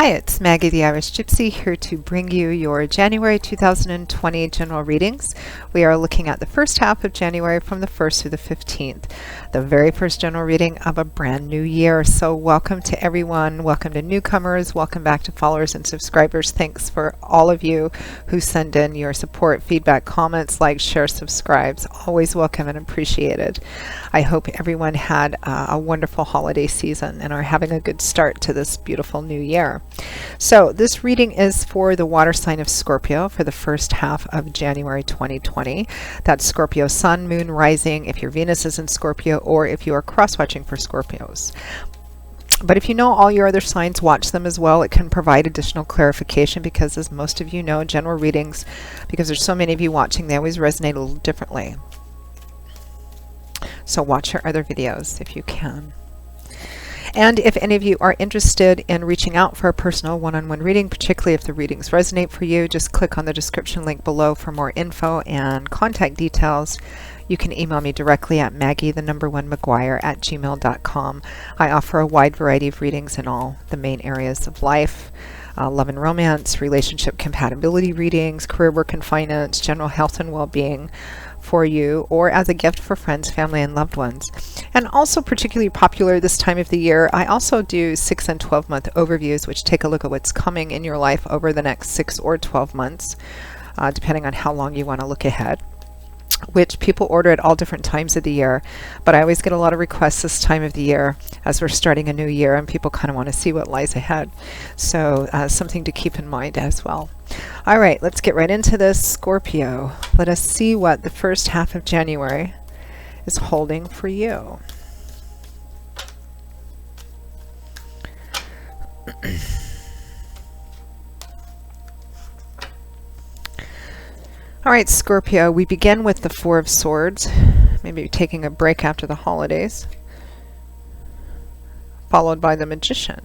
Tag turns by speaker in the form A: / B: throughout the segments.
A: Hi, it's Maggie the Irish Gypsy here to bring you your January 2020 general readings. We are looking at the first half of January from the 1st through the 15th, the very first general reading of a brand new year. So welcome to everyone, welcome to newcomers, welcome back to followers and subscribers. Thanks for all of you who send in your support, feedback, comments, likes, shares, subscribes. Always welcome and appreciated. I hope everyone had a wonderful holiday season and are having a good start to this beautiful new year. So this reading is for the water sign of Scorpio for the first half of January 2020. That's Scorpio sun, moon, rising, if your Venus is in Scorpio, or if you are cross-watching for Scorpios. But if you know all your other signs, watch them as well. It can provide additional clarification because, as most of you know, general readings, because there's so many of you watching, they always resonate a little differently. So watch your other videos if you can. And if any of you are interested in reaching out for a personal one-on-one reading, particularly if the readings resonate for you, just click on the description link below for more info and contact details. You can email me directly at maggie1mcguire@gmail.com. I offer a wide variety of readings in all the main areas of life. Love and romance, relationship compatibility readings, career, work, and finance, general health and well-being for you, or as a gift for friends, family, and loved ones. And also particularly popular this time of the year, I also do 6 and 12-month overviews, which take a look at what's coming in your life over the next 6 or 12 months, depending on how long you want to look ahead, which people order at all different times of the year. But I always get a lot of requests this time of the year as we're starting a new year and people kind of want to see what lies ahead. So something to keep in mind as well. All right, let's get right into this. Scorpio, let us see what the first half of January is holding for you. All right, Scorpio, we begin with the Four of Swords, maybe taking a break after the holidays, followed by the Magician.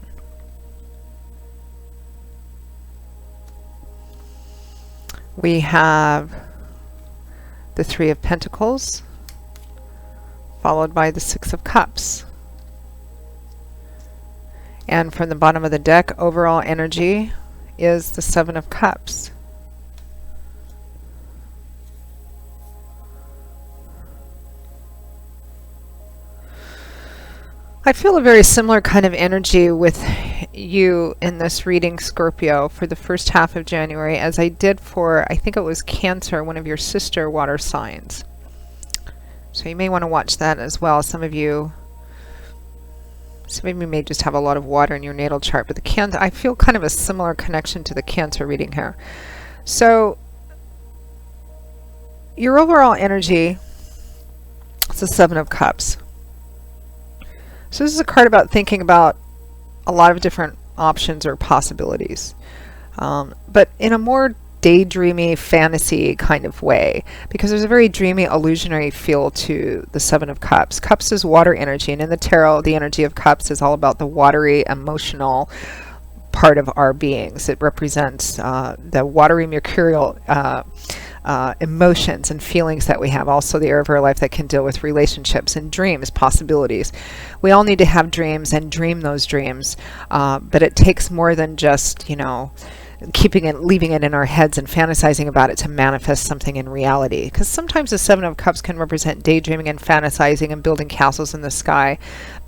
A: We have the Three of Pentacles, followed by the Six of Cups. And from the bottom of the deck, overall energy is the Seven of Cups. I feel a very similar kind of energy with you in this reading, Scorpio, for the first half of January, as I did for, I think it was Cancer, one of your sister water signs. So you may want to watch that as well. Some of you may just have a lot of water in your natal chart, but the Cancer, I feel kind of a similar connection to the Cancer reading here. So your overall energy is the Seven of Cups. So this is a card about thinking about a lot of different options or possibilities, but in a more daydreamy, fantasy kind of way, because there's a very dreamy, illusionary feel to the Seven of Cups. Cups is water energy, and in the tarot, the energy of Cups is all about the watery, emotional part of our beings. It represents the watery, mercurial emotions and feelings that we have, also the area of our life that can deal with relationships and dreams, possibilities. We all need to have dreams and dream those dreams, but it takes more than just, keeping it, leaving it in our heads and fantasizing about it to manifest something in reality. Because sometimes the Seven of Cups can represent daydreaming and fantasizing and building castles in the sky,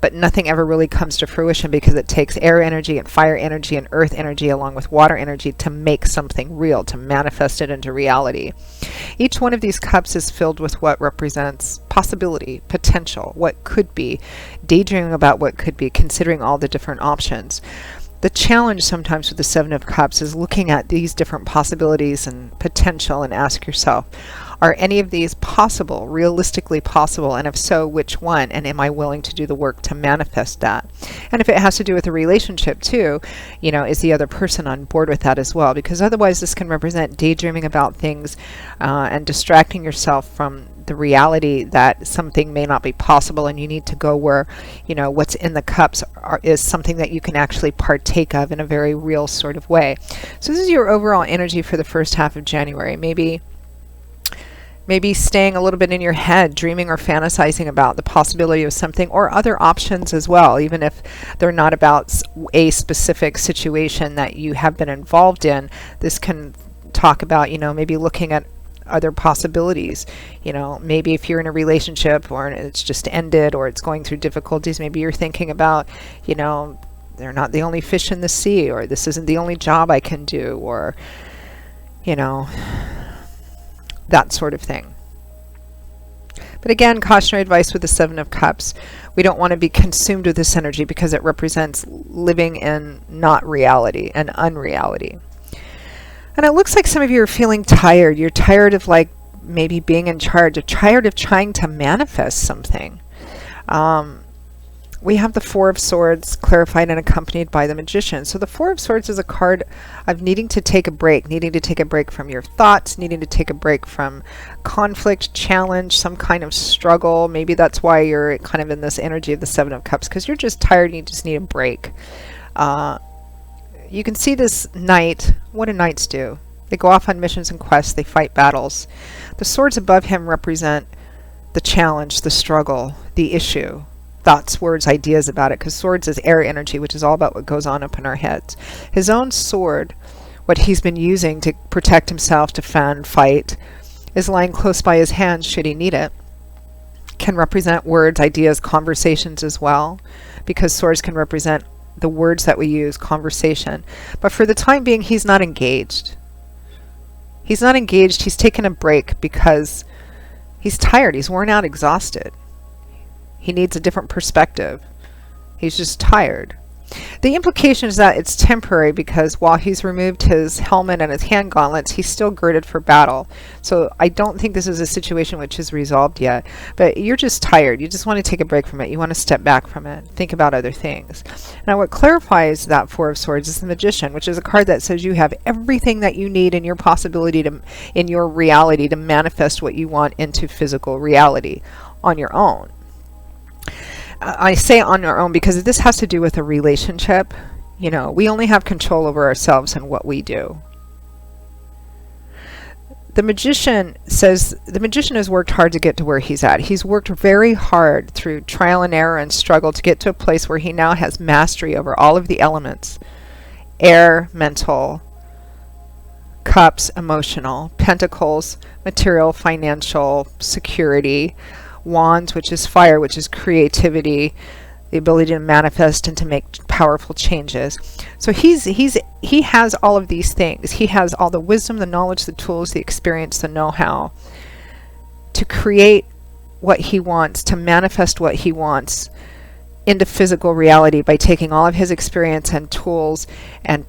A: but nothing ever really comes to fruition because it takes air energy and fire energy and earth energy along with water energy to make something real, to manifest it into reality. Each one of these cups is filled with what represents possibility, potential, what could be, daydreaming about what could be, considering all the different options. The challenge sometimes with the Seven of Cups is looking at these different possibilities and potential and ask yourself, are any of these possible, realistically possible? And if so, which one? And am I willing to do the work to manifest that? And if it has to do with a relationship too, is the other person on board with that as well? Because otherwise this can represent daydreaming about things and distracting yourself from the reality that something may not be possible, and you need to go where, what's in the cups is something that you can actually partake of in a very real sort of way. So this is your overall energy for the first half of January. Maybe staying a little bit in your head, dreaming or fantasizing about the possibility of something or other options as well, even if they're not about a specific situation that you have been involved in. This can talk about, maybe looking at other possibilities. Maybe if you're in a relationship or it's just ended or it's going through difficulties, maybe you're thinking about, they're not the only fish in the sea, or this isn't the only job I can do, or, that sort of thing. But again, cautionary advice with the Seven of Cups. We don't want to be consumed with this energy because it represents living in not reality and unreality. And it looks like some of you are feeling tired. You're tired of maybe being in charge. You're tired of trying to manifest something. We have the Four of Swords clarified and accompanied by the Magician. So the Four of Swords is a card of needing to take a break from your thoughts, needing to take a break from conflict, challenge, some kind of struggle. Maybe that's why you're kind of in this energy of the Seven of Cups, because you're just tired and you just need a break. You can see this knight. What do knights do? They go off on missions and quests. They fight battles. The swords above him represent the challenge, the struggle, the issue. Thoughts, words, ideas about it, because swords is air energy, which is all about what goes on up in our heads. His own sword, what he's been using to protect himself, defend, fight, is lying close by his hand should he need it. Can represent words, ideas, conversations as well, because swords can represent the words that we use, conversation. But for the time being, he's not engaged. He's not engaged. He's taken a break because he's tired. He's worn out, exhausted. He needs a different perspective. He's just tired. The implication is that it's temporary, because while he's removed his helmet and his hand gauntlets, he's still girded for battle. So I don't think this is a situation which is resolved yet. But you're just tired. You just want to take a break from it. You want to step back from it. Think about other things. Now what clarifies that Four of Swords is the Magician, which is a card that says you have everything that you need in your possibility to, in your reality, to manifest what you want into physical reality on your own. I say on our own because this has to do with a relationship. We only have control over ourselves and what we do. The Magician says the Magician has worked hard to get to where he's at. He's worked very hard through trial and error and struggle to get to a place where he now has mastery over all of the elements. Air, mental; cups, emotional; pentacles, material, financial, security; wands, which is fire, which is creativity, the ability to manifest and to make powerful changes. So he has all of these things. He has all the wisdom, the knowledge, the tools, the experience, the know-how to create what he wants, to manifest what he wants into physical reality by taking all of his experience and tools and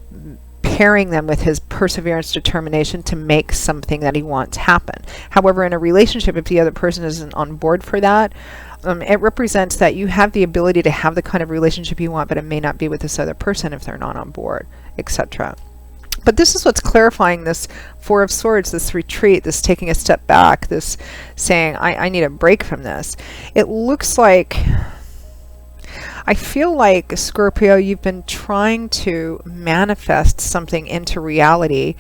A: pairing them with his perseverance, determination to make something that he wants happen. However, in a relationship, if the other person isn't on board for that, it represents that you have the ability to have the kind of relationship you want, but it may not be with this other person if they're not on board, etc. But this is what's clarifying this Four of Swords, this retreat, this taking a step back, this saying, I need a break from this. It looks like, I feel like, Scorpio, you've been trying to manifest something into reality.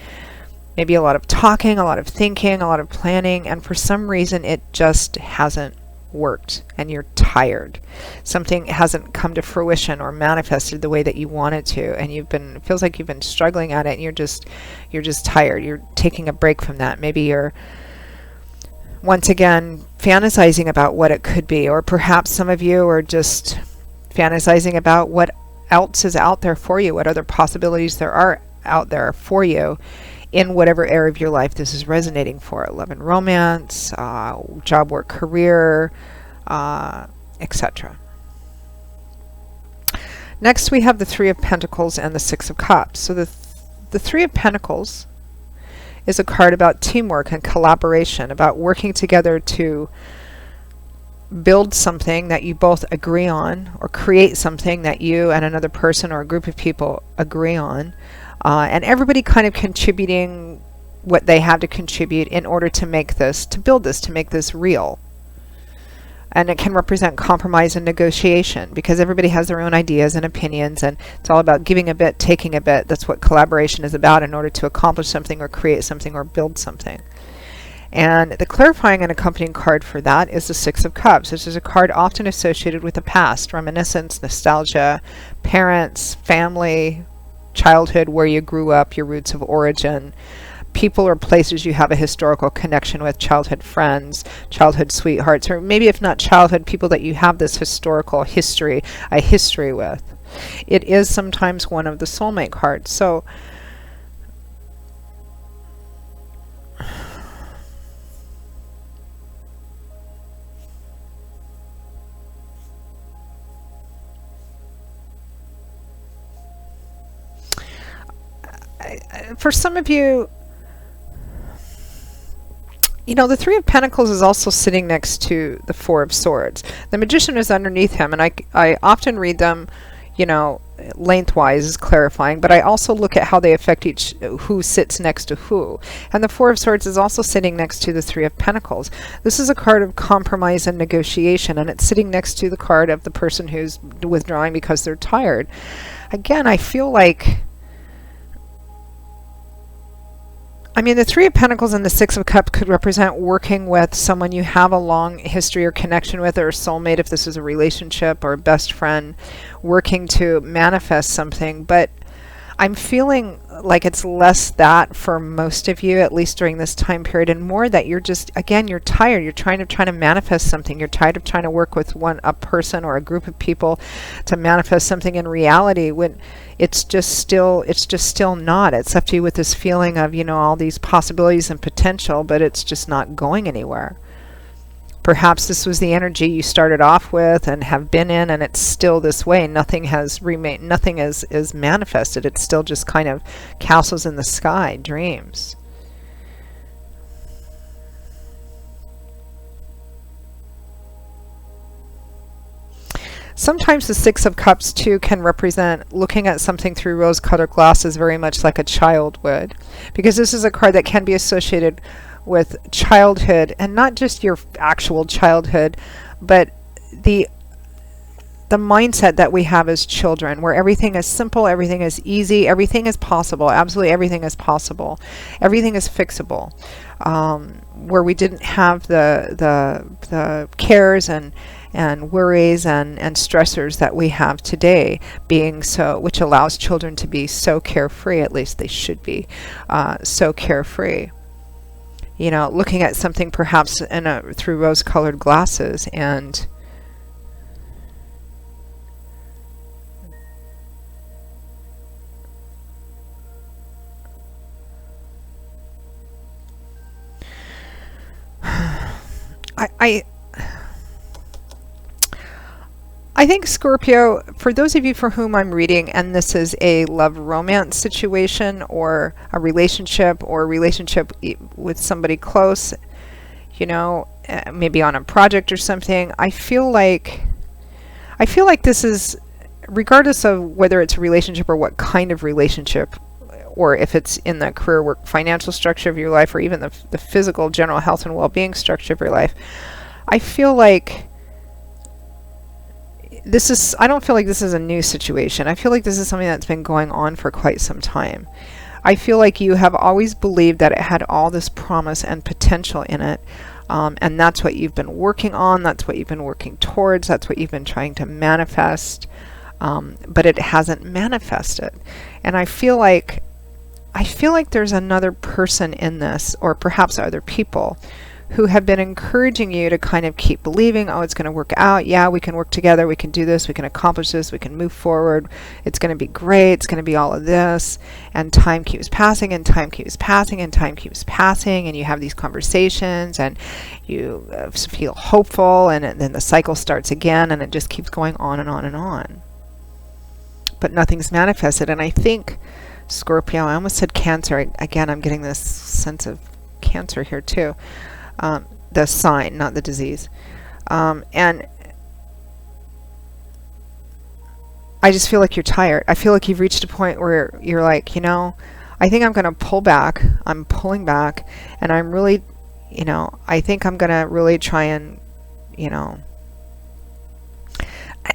A: Maybe a lot of talking, a lot of thinking, a lot of planning, and for some reason it just hasn't worked and you're tired. Something hasn't come to fruition or manifested the way that you want it to, and it feels like you've been struggling at it, and you're just tired. You're taking a break from that. Maybe you're once again fantasizing about what it could be, or perhaps some of you are just fantasizing about what else is out there for you, what other possibilities there are out there for you in whatever area of your life this is resonating for. Love and romance, job, work, career, etc. Next we have the Three of Pentacles and the Six of Cups. So the Three of Pentacles is a card about teamwork and collaboration, about working together to build something that you both agree on, or create something that you and another person or a group of people agree on, and everybody kind of contributing what they have to contribute in order to make this, to build this, to make this real. And it can represent compromise and negotiation, because everybody has their own ideas and opinions, and it's all about giving a bit, taking a bit. That's what collaboration is about, in order to accomplish something or create something or build something. And the clarifying and accompanying card for that is the Six of Cups. This is a card often associated with the past, reminiscence, nostalgia, parents, family, childhood, where you grew up, your roots of origin, people or places you have a historical connection with, childhood friends, childhood sweethearts, or maybe if not childhood, people that you have this historical history, a history with. It is sometimes one of the soulmate cards. So for some of you, you know, the Three of Pentacles is also sitting next to the Four of Swords. The Magician is underneath him, and I often read them, you know, lengthwise as clarifying, but I also look at how they affect each, who sits next to who. And the Four of Swords is also sitting next to the Three of Pentacles. This is a card of compromise and negotiation, and it's sitting next to the card of the person who's withdrawing because they're tired. Again, I feel like, I mean, the Three of Pentacles and the Six of Cups could represent working with someone you have a long history or connection with, or a soulmate if this is a relationship, or a best friend, working to manifest something. But I'm feeling like it's less that for most of you, at least during this time period, and more that you're just, again, you're tired. You're trying to manifest something. You're tired of trying to work with a person or a group of people to manifest something in reality, when it's just still not. It's left you with this feeling of, you know, all these possibilities and potential, but it's just not going anywhere. Perhaps this was the energy you started off with and have been in, and it's still this way. Nothing has remained, nothing is manifested. It's still just kind of castles in the sky, dreams. Sometimes the Six of Cups too can represent looking at something through rose-colored glasses, very much like a child would, because this is a card that can be associated with childhood, and not just your actual childhood, but the mindset that we have as children, where everything is simple, everything is easy, everything is possible, absolutely everything is possible, everything is fixable, where we didn't have the cares and worries and stressors that we have today, being so, which allows children to be so carefree, at least they should be, so carefree. You know, looking at something perhaps through rose-colored glasses, and I think, Scorpio, for those of you for whom I'm reading, and this is a love romance situation, or a relationship, with somebody close, you know, maybe on a project or something, I feel like this is, regardless of whether it's a relationship or what kind of relationship, or if it's in the career, work, financial structure of your life, or even the physical, general health and well-being structure of your life, I feel like I don't feel like this is a new situation. I feel like this is something that's been going on for quite some time. I feel like you have always believed that it had all this promise and potential in it, and that's what you've been working on, that's what you've been working towards, that's what you've been trying to manifest, but it hasn't manifested. And I feel like there's another person in this, or perhaps other people, who have been encouraging you to kind of keep believing, oh, it's going to work out. Yeah, we can work together. We can do this. We can accomplish this. We can move forward. It's going to be great. It's going to be all of this. And time keeps passing, and time keeps passing, and time keeps passing. And you have these conversations, and you feel hopeful, and then the cycle starts again, and it just keeps going on and on and on. But nothing's manifested. And I think, Scorpio, I almost said Cancer. Again, I'm getting this sense of Cancer here too. The sign, not the disease. And I just feel like you're tired. I feel like you've reached a point where you're like, you know, I think I'm going to pull back. I'm pulling back, and I'm really, you know, I think I'm going to really try and, you know.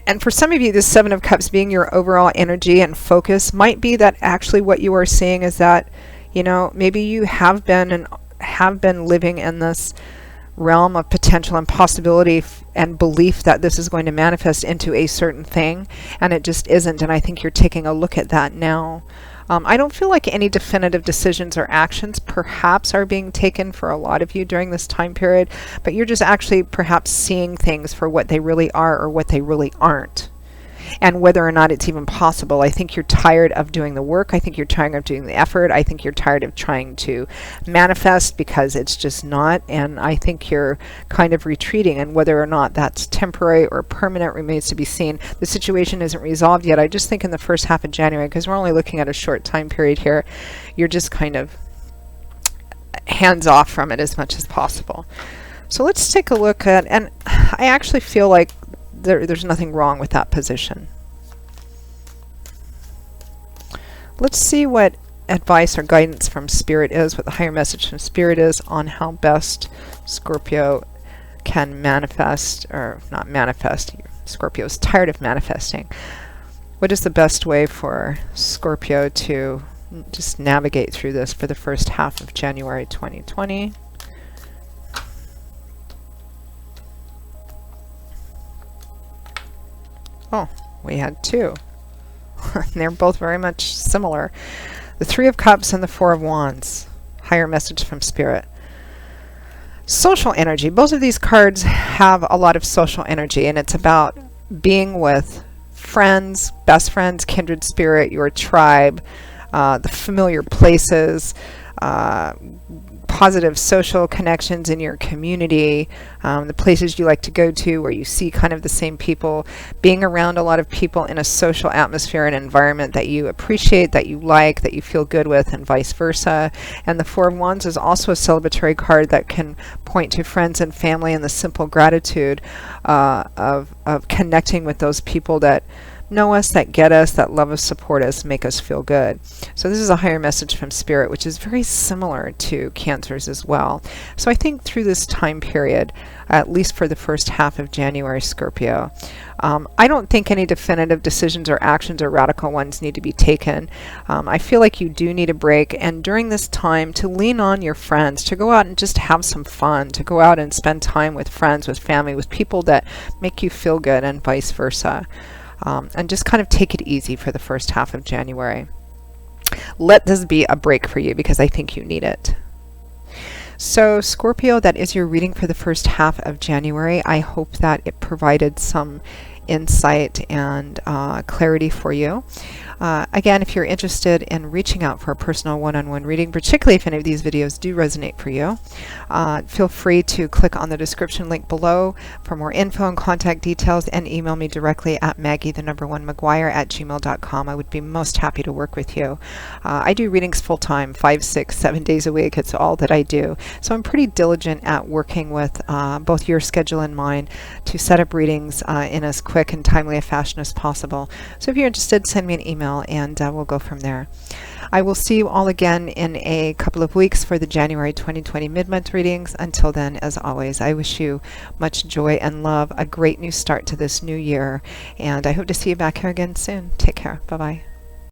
A: And for some of you, this Seven of Cups being your overall energy and focus might be that actually what you are seeing is that, you know, maybe you have been have been living in this realm of potential and possibility and belief that this is going to manifest into a certain thing, and it just isn't. And I think you're taking a look at that now. I don't feel like any definitive decisions or actions perhaps are being taken for a lot of you during this time period, but you're just actually perhaps seeing things for what they really are or what they really aren't, and whether or not it's even possible. I think you're tired of doing the work. I think you're tired of doing the effort. I think you're tired of trying to manifest because it's just not. And I think you're kind of retreating, and whether or not that's temporary or permanent remains to be seen. The situation isn't resolved yet. I just think in the first half of January, because we're only looking at a short time period here, you're just kind of hands off from it as much as possible. So let's take a look at, and I actually feel like there's nothing wrong with that position. Let's see what advice or guidance from Spirit is, what the higher message from Spirit is on how best Scorpio can manifest, or not manifest. Scorpio is tired of manifesting. What is the best way for Scorpio to just navigate through this for the first half of January 2020? Oh, we had two. They're both very much similar. The Three of Cups and the Four of Wands. Higher message from Spirit. Social energy. Both of these cards have a lot of social energy, and it's about being with friends, best friends, kindred spirit, your tribe, the familiar places, positive social connections in your community, the places you like to go to where you see kind of the same people, being around a lot of people in a social atmosphere and environment that you appreciate, that you like, that you feel good with, and vice versa. And the Four of Wands is also a celebratory card that can point to friends and family and the simple gratitude of connecting with those people that know us, that get us, that love us, support us, make us feel good. So this is a higher message from Spirit, which is very similar to Cancer's as well. So I think through this time period, at least for the first half of January, Scorpio, I don't think any definitive decisions or actions or radical ones need to be taken. I feel like you do need a break, and during this time to lean on your friends, to go out and just have some fun, to go out and spend time with friends, with family, with people that make you feel good, and vice versa. And just kind of take it easy for the first half of January. Let this be a break for you, because I think you need it. So Scorpio, that is your reading for the first half of January. I hope that it provided some insight and clarity for you. Again, if you're interested in reaching out for a personal one-on-one reading, particularly if any of these videos do resonate for you, feel free to click on the description link below for more info and contact details, and email me directly at Maggie1McGuire@gmail.com. I would be most happy to work with you. I do readings full-time, 5, 6, 7 days a week. It's all that I do. So I'm pretty diligent at working with both your schedule and mine to set up readings in as quick and timely a fashion as possible. So if you're interested, send me an email, and we'll go from there. I will see you all again in a couple of weeks for the January 2020 mid-month readings. Until then, as always, I wish you much joy and love, a great new start to this new year, and I hope to see you back here again soon. Take care. Bye-bye.